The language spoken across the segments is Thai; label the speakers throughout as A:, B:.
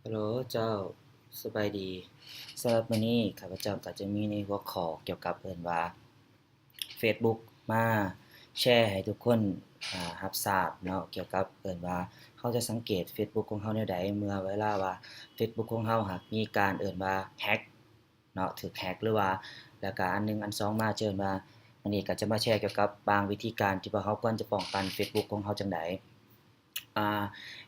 A: ฮัลโหลเจ้าสบายดีสำหรับมื้อนี้ข้าพเจ้าก็จะมีในหัวข้อเกี่ยวกับว่า Facebook มาแชร์ให้ทุกคนรับทราบเนาะเกี่ยวกับว่าเราจะสังเกต Facebook ของเราแนวใดเมื่อเวลาว่า Facebook ของเราหากมีการว่า hack เนาะถูก hack หรือว่าแล้วก็อันหนึ่งอันสองมาว่าอันนี้ก็จะมาแชร์เกี่ยวกับบางวิธีการที่ว่าเราควรจะป้องกัน Facebook ของเราจั่งใดอ่า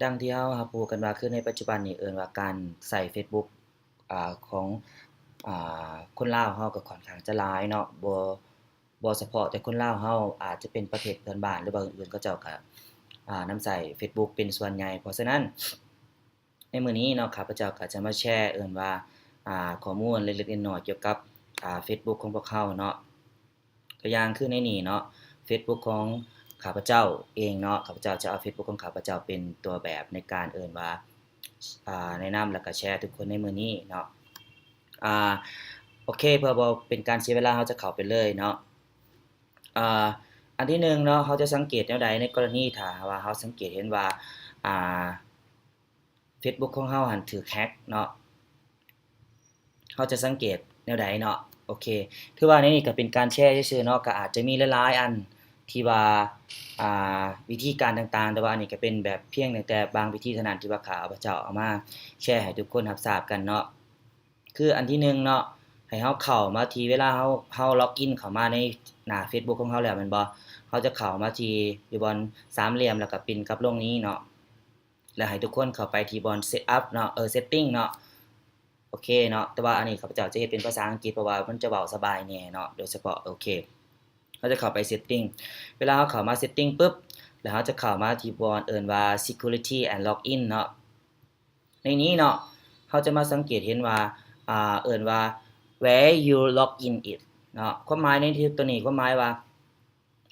A: ดังที่เรารับรู้กันว่าคือในปัจจุบันนี้ว่าการใช้เฟซบุ๊กของคนลาวเราก็ค่อนข้างจะหลายเนาะบ่เฉพาะแต่คนลาวเราอาจจะเป็นประเทศเพื่อนบ้านหรือว่าอื่นๆเขาเจ้าก็นำใช้เฟซบุ๊กเป็นส่วนใหญ่เพราะฉะนั้นในมื้อนี้เนาะข้าพเจ้าก็จะมาแชร์ว่าข้อมูลเล็กๆน้อยๆเกี่ยวกับเฟซบุ๊กของพวกเราเนาะตัวอย่างคือในนี้เนาะเฟซบุ๊กของ ข้าพเจ้าเองเนาะข้าพเจ้าจะเอาเฟซบุ๊กของข้าพเจ้าเป็นตัวแบบในการว่าแนะนำแล้วก็แชร์ทุกคนในมื้อนี้เนาะอ่าโอเคเพื่อบ่เป็นการเสียเวลาเราจะเข้าไปเลยเนาะอ่าอันที่1เนาะเราจะสังเกตแนวใดในกรณีถ้าว่าเราสังเกตเห็นว่าอ่าเฟซบุ๊กของเราหั้นถูก hack เนาะเราจะสังเกตแนวใดเนาะโอเคถือว่าในนี้ก็เป็นการแชร์ซื่อๆเนาะก็อาจจะมีหลายๆอันที่ว่าวิธีการต่างๆแต่ว่าอันนี้ก็เป็นแบบเพียงตั้งแต่บางวิธีเท่านั้นที่ว่าข้าพเจ้าเอามาแชร์ให้ทุกคนรับทราบกันเนาะคืออันที่1เนาะให้เราเข้ามาที่เวลาเราล็อกอินเข้ามาในหน้าเฟซบุ๊กของเราแล้วแม่นบ่เราจะเข้ามาที่อยู่บอนสามเหลี่ยมแล้วก็ปิ่นกลับลงนี้เนาะแล้วให้ทุกคนเข้าไปที่บอน set up เนาะsetting เนาะ โอเคเนาะแต่ว่าอันนี้ข้าพเจ้าจะเฮ็ดเป็นภาษาอังกฤษเพราะว่ามันจะเว้าสบายแหน่เนาะโดยเฉพาะโอเคเราจะเข้าไป setting เวลาเราเข้ามา setting ปึ๊บแล้วเราจะเข้ามาที่บอนว่า security and login เนาะในนี้เนาะเราจะมาสังเกตเห็นว่าว่า where you log in it เนาะความหมายในที่ตัวนี้ความหมายว่า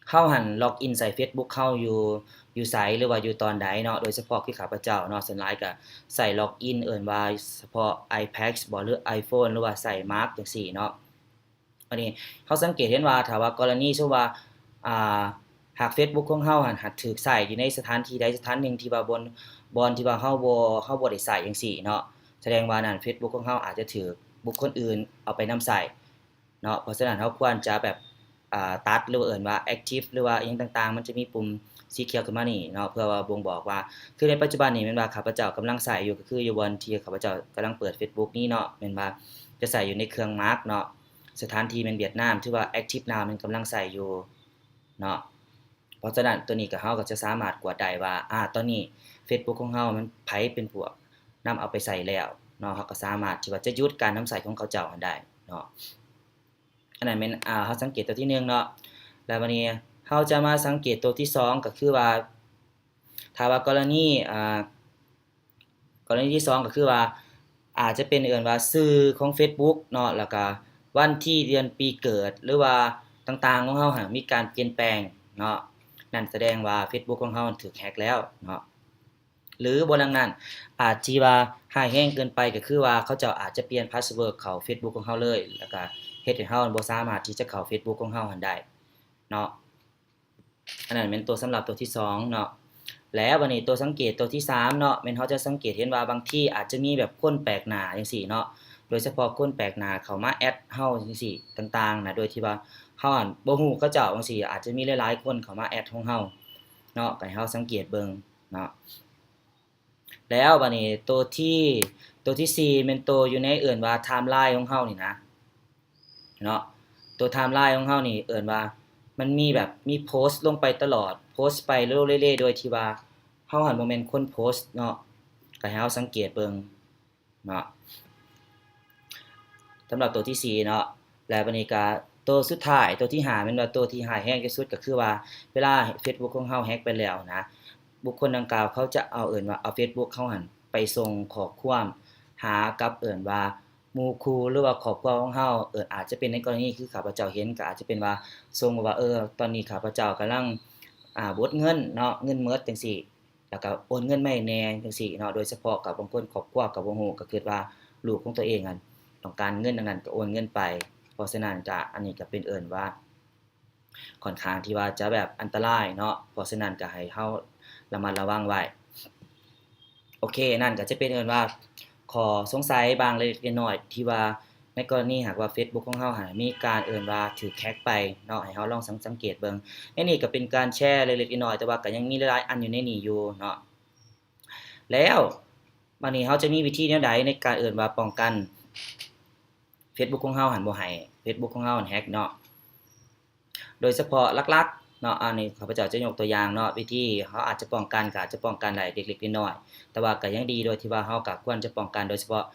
A: เราหั้นล็อกอินใส่เฟซบุ๊กเราอยู่ไสหรือว่าอยู่ตอนใดเนาะโดยเฉพาะคือข้าพเจ้าเนาะส่วนหลายก็ใช้ล็อกอินว่าเฉพาะ iPad บ่หรือ iPhone หรือว่าใช้ Mac จังซี่เนาะอันนี้เราสังเกตเห็นว่าถ้าว่ากรณีสมมุติว่าอ่าหากเฟซบุ๊กของเราหั้นหากถูกใช้อยู่ในสถานที่ใดสถานหนึ่งที่ว่าบ่อนที่ว่าเราบ่ได้ใช้จังซี่เนาะแสดงว่านั้นเฟซบุ๊กของเราอาจจะถูกบุคคลอื่นเอาไปนำใช้เนาะเพราะฉะนั้นเราควรจะแบบตัดหรือว่าว่า active หรือว่าอิหยังต่างๆมันจะมีปุ่มสีเขียวขึ้นมานี่เนาะเพื่อว่าบ่งบอกว่าคือในปัจจุบันนี้แม่นว่าข้าพเจ้ากำลังใช้อยู่ก็คืออยู่บอนที่ข้าพเจ้ากำลังเปิดเฟซบุ๊กนี้เนาะแม่นว่าจะใช้อยู่ในเครื่อง Mark เนาะสถานที่แม่นเวียดนามถือว่า active now มันกำลังใช้อยู่เนาะเพราะฉะนั้นตัวนี้ก็เราก็จะสามารถกวดได้ว่าตอนนี้เฟซบุ๊กของเรามันไผเป็นพวกนำเอาไปใช้แล้วเนาะเราก็สามารถที่ว่าจะหยุดการนำใช้ของเขาเจ้านั้นได้เนาะ อันนั้นแม่นเราสังเกตตัวที่1เนาะแล้วบัดนี้เราจะมาสังเกตตัวที่2ก็คือว่าถ้าว่ากรณีกรณีที่2ก็คือว่าอาจจะเป็นว่าชื่อของเฟซบุ๊กเนาะแล้วก็วันที่เดือนปีเกิดหรือว่าต่างๆของเราหั้นมีการเปลี่ยนแปลงเนาะนั่นแสดงว่าเฟซบุ๊กของเราถูก hack แล้วเนาะหรือบ่ดังนั้นอาจสิว่าร้ายแรงเกินไปก็คือว่าเขาเจ้าอาจจะเปลี่ยนพาสเวิร์ดเข้าเฟซบุ๊กของเราเลยแล้วก็เฮ็ดให้เราบ่สามารถที่จะเข้าเฟซบุ๊กของเราหั้นได้เนาะ อันนั้นแม่นตัวสำหรับตัวที่2เนาะแล้วบัดนี้ตัวสังเกตตัวที่3เนาะแม่นเราจะสังเกตเห็นว่าบางทีอาจจะมีแบบคนแปลกหน้าจังซี่เนาะโดยเฉพาะคนแปลกหน้าเข้ามาแอดเราจังซี่ต่างๆน่ะโดยที่ว่าเราอั่นบ่ฮู้เขาเจ้าจังซี่อาจจะมีหลายๆคนเข้ามาแอดของเราเนาะก็ให้เราสังเกตเบิ่งเนาะแล้วบัดนี้ตัวที่4แม่นตัวอยู่ในว่าไทม์ไลน์ของเรานี่นะเนาะตัวไทม์ไลน์ของเรานี่ว่า มันมีแบบมีโพสต์ลงไปตลอดโพสต์ไปเรื่อยๆโดยที่ว่าเราหั้นบ่แม่นคนโพสต์เนาะก็ให้เราสังเกตเบิ่งเนาะสำหรับตัวที่4เนาะแล้วบัดนี้ก็ตัวสุดท้ายตัวที่5แม่นว่าตัวที่ร้ายแรงที่สุดก็คือว่าเวลาเฟซบุ๊กของเรา hack ไปแล้วนะบุคคลดังกล่าวเขาจะเอาว่าเอาเฟซบุ๊กเราหั้นไปส่งข้อความหากับว่าหมู่คู่หรือว่าครอบครัวของเราอาจจะเป็นในกรณีคือข้าพเจ้าเห็นก็อาจจะเป็นว่าส่งว่าตอนนี้ข้าพเจ้ากำลังบดเงินเนาะเงินหมดจังซี่แล้วก็โอนเงินมาให้แหน่จังซี่เนาะโดยเฉพาะกับบางคนครอบครัวก็บ่ฮู้ก็คิดว่าลูกของตัวเองอะต้องการเงินอันนั้นก็โอนเงินไปเพราะฉะนั้นก็อันนี้ก็เป็นว่าค่อนข้างที่ว่าจะแบบอันตรายเนาะเพราะฉะนั้นก็ให้เราระมัดระวังไว้โอ อเคนั่นก็จะเป็นเอิ้นว่าข้อสงสัยบางเล็กๆน้อยๆที่ว่าในกรณีหากว่าเฟซบุ๊กของเราหั้นมีการเอิ้นว่าถูก hack ไปเนาะให้เราลองสังเกตเบิ่งอันนี้ก็เป็นการแชร์เล็กๆน้อยๆแต่ว่าก็ยังมีหลายๆอันอยู่ในนี้อยู่เนาะแล้วบัดนี้เราจะมีวิธีแนวใดในการเอิ้นว่าป้องกันเฟซบุ๊กของเราหั้นบ่ให้เฟซบุ๊กของเราหั้น hack เนาะโดยเฉพาะหลักๆเนาะอันนี้ข้าพเจ้าจะยกตัวอย่างเนาะวิธีเราอาจจะป้องกันก็อาจจะป้องกันได้เล็กๆน้อยๆแต่ว่าก็ยังดีโดยที่ว่าเราก็ควรจะป้องกันโดยเฉพาะ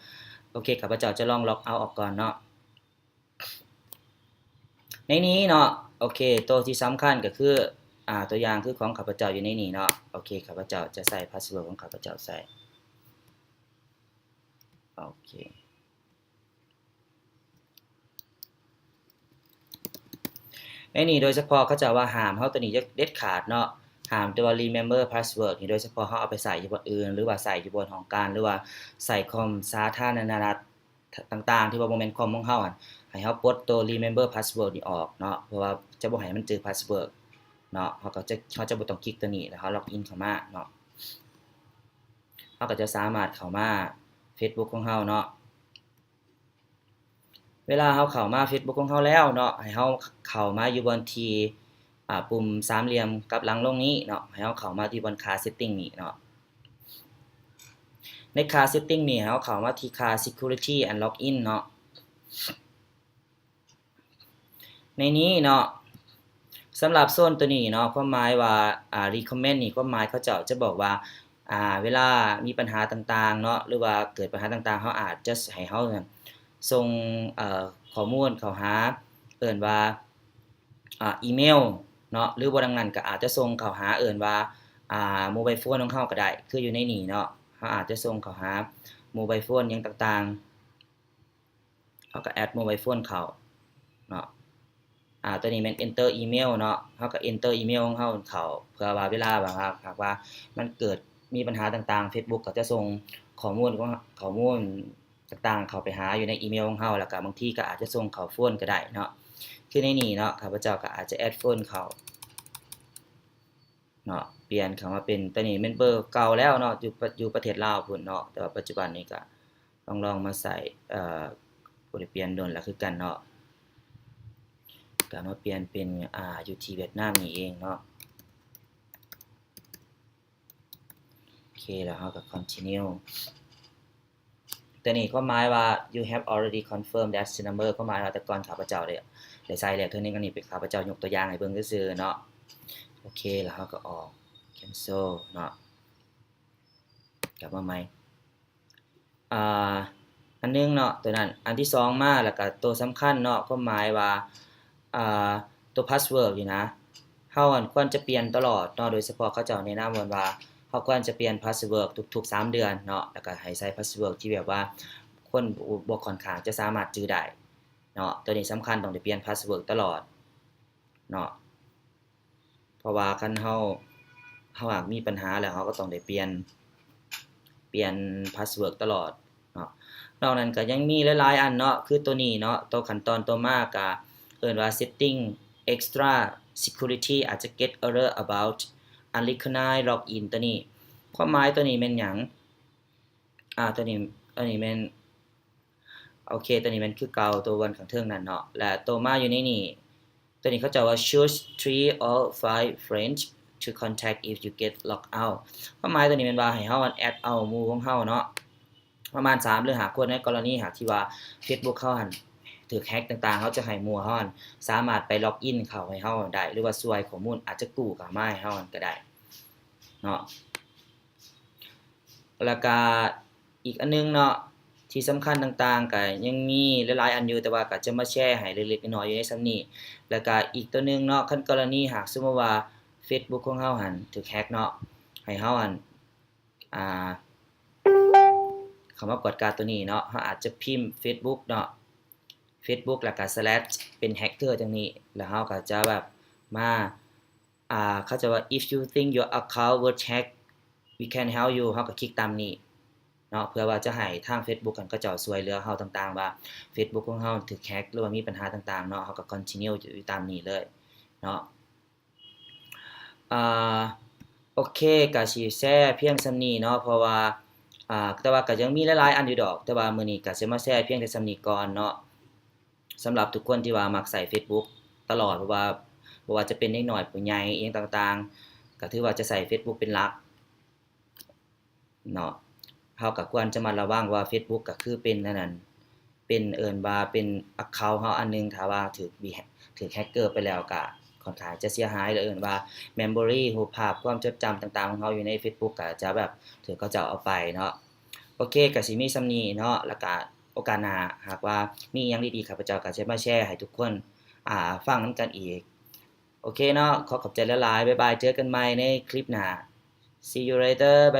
A: โอเคข้าพเจ้าจะลองล็อกเอาท์ออกก่อนเนาะในนี้เนาะโอเคตัวที่สำคัญก็คือตัวอย่างคือของข้าพเจ้าอยู่ในนี้เนาะโอเคข้าพเจ้าจะใส่พาสเวิร์ดของข้าพเจ้าใส่โอเคในนี้โดยเฉพาะเขาจะว่าห้ามเราตัวนี้เด็ดขาดเนาะห้ามตัว remember password นี่โดยเฉพาะเราเอาไปใส่อยู่บนอื่นหรือว่าใส่อยู่บนห้องการหรือว่าใส่คอมสาธารณรัฐต่างๆที่ว่าบ่แม่นคอมของเราหั่นให้เราปลดตัว remember password นี่ออกเนาะเพราะว่าจะบ่ให้มันเจอ password เนาะเราจะบ่ต้องคลิกตัวนี้แล้วเราล็อกอินเข้ามาเนาะเราก็จะสามารถเข้ามา Facebook ของเราเนาะเวลาเราเข้ามา Facebook ของเราแล้วเนาะให้เราเข้ามาอยู่บนที่ปุ่มสามเหลี่ยมกลับหลังลงนี้เนาะให้เราเข้ามาที่บนค่า setting นี้เนาะในค่า setting นี่ให้เราเข้ามาที่ค่า security and login เนาะในนี้เนาะสำหรับโซนตัวนี้เนาะความหมายว่าrecommend นี่ความหมายเขาจะบอกว่าเวลามีปัญหาต่างๆเนาะหรือว่าเกิดปัญหาต่างๆเราอาจจะให้เราส่งข้อมูลเข้าหาเอิ้นว่าอีเมลเนาะหรือบ่ดังนั้นก็อาจจะส่งเข้าหาเอิ้นว่าโมบายโฟนของเราก็ได้คืออยู่ในนี้เนาะเราอาจจะส่งเข้าหาโมบายโฟนหยังต่างๆเราก็แอดโมบายโฟนเข้าเนาะตัวนี้แม่น enter email เนาะเราก็ enter อีเมลของเราเข้าเพื่อว่าเวลาแบบว่าหากว่ามันเกิดมีปัญหาต่างๆ Facebook ก็จะส่งข้อมูลต่างๆเข้าไปหาอยู่ในอีเมลของเราแล้วก็บางทีก็อาจจะส่งเข้าโฟนก็ได้เนาะคือในนี้เนาะข้าพเจ้าก็อาจจะแอดโฟนเข้าเนาะเปลี่ยนเข้ามาเป็นตัวนี้แม่นเบอร์เก่าแล้วเนาะอยู่ประเทศลาวพุ่นเนาะแต่ว่าปัจจุบันนี้ก็ลองมาใส่บ่ได้เปลี่ยนโดนแล้วคือกันเนาะก็มาเปลี่ยนเป็นอยู่ที่เวียดนามนี่เองเนาะโอเคแล้วเราก็ continue ตัวนี้ความหมายว่า you have already confirmed that number ความหมายว่าแต่ก่อนข้าพเจ้าได้ใส่แล้วเทื่อนึงอันนี้เป็นข้าพเจ้ายกตัวอย่างให้เบิ่งซื่อๆเนาะโอเคแล้วเราก็ออก cancel เนาะกลับมาใหม่อันนึงเนาะตัวนั้นอันที่2มาแล้วก็ตัวสำคัญเนาะความหมายว่าตัว password นี่นะเราควรจะเปลี่ยนตลอดเนาะโดยเฉพาะเขาเจ้าแนะนำว่าเราควรจะเปลี่ยน password ทุกๆ3เดือนเนาะแล้วก็ให้ใส่ password ที่แบบว่าคนบ่ค่อนข้างจะสามารถจื้อได้เนาะตัวนี้สำคัญต้องได้เปลี่ยน password ตลอดเนาะเพราะว่าคันเราหากมีปัญหาแล้วเราก็ต้องได้เปลี่ยน password ตลอดเนาะนอกนั้นก็ยังมีหลายๆอันเนาะคือตัวนี้เนาะตัวขั้นตอนต่อมาก็เอิ้นว่า setting extra security อาจจะ get error about unrecognized login ตัวนี้ความหมายตัวนี้แม่นหยังตัวนี้แม่นโอเคตัวนี้แม่นคือเก่าตัววันข้างเทิงนั่นเนาะและตัวมาอยู่ในนี้ตัวนี้เขาจะว่า choose 3 or 5 friends to contact if you get logged out ความหมายตัวนี้แม่นว่าให้เฮาแอดเอาหมู่ของเฮาเนาะประมาณ3หรือ5คนในกรณีหากที่ว่า Facebook เฮาหั่นถูกแฮ็กต่างๆเขาจะให้หมู่เฮาสามารถไปล็อกอินเข้าให้เฮาได้หรือว่าช่วยข้อมูลอาจจะกู้เข้ามาให้เฮาก็ได้เนาะแล้วก็อีกอันนึงเนาะที่สำคัญต่างๆก็ยังมีหลายๆอันอยู่แต่ว่าก็จะมาแชร์ให้เล็กๆน้อยๆอยู่ในส่ำนี้แล้วก็อีกตัวนึงเนาะคันกรณีหากสมมุติว่า Facebook ของเฮาหั่นถูกแฮ็กเนาะให้เฮาคำว่ากดการ์ดตัวนี้เนาะเราอาจจะพิมพ์ Facebook เนาะ Facebook แล้วก็ slash เป็น hacker จังนี้แล้วเราก็จะแบบมาเขาจะว่า if you think your account was hacked we can help you เราก็คลิกตามนี้เนาะเพื่อว่าจะให้ทาง Facebook กันก็จะช่วยเหลือเราต่างๆว่า Facebook ของเราถูกแฮ็กหรือว่ามีปัญหาต่างๆเนาะเราก็ continue อยู่ตามนี้เลยเนาะโอเคก็สิแชร์เพียงส่ำนี้เนาะเพราะว่า แต่ว่าก็ยังมีหลายๆอันอยู่ดอกแต่ว่ามื้อนี้ก็สิมาแชร์เพียงแต่ส่ำนี้ก่อนเนาะสำหรับทุกคนที่ว่ามักใช้เฟซบุ๊กตลอดเพราะว่าบ่ว่าจะเป็นเด็กน้อยผู้ใหญ่อิหยังต่างๆก็ถือว่าจะใช้เฟซบุ๊กเป็นหลักเนาะเราก็ควรจะระมัดระวังว่าเฟซบุ๊กก็คือเป็นอันนั้นเป็นเอิ้นว่าเป็นอะเคาน์ต์เราอันหนึ่งถ้าว่าถูกแฮ็กเกอร์ไปแล้วก็ค่อนข้างจะเสียหายหรือเอิ้นว่า memory รูปภาพความจดจำต่างๆของเราอยู่ในเฟซบุ๊กก็จะแบบถูกเขาเจ้าเอาไปเนาะ โอเคก็สิมีส่ำนี้เนาะแล้วก็โอกาสหน้าหากว่ามีหยังดีๆข้าพเจ้าก็จะมาแชร์ให้ทุกคนฟังนำกันอีกโอเคเนาะขอบใจหลายๆบ๊ายบายเจอกันใหม่ในคลิปหน้า See you later บ๊าย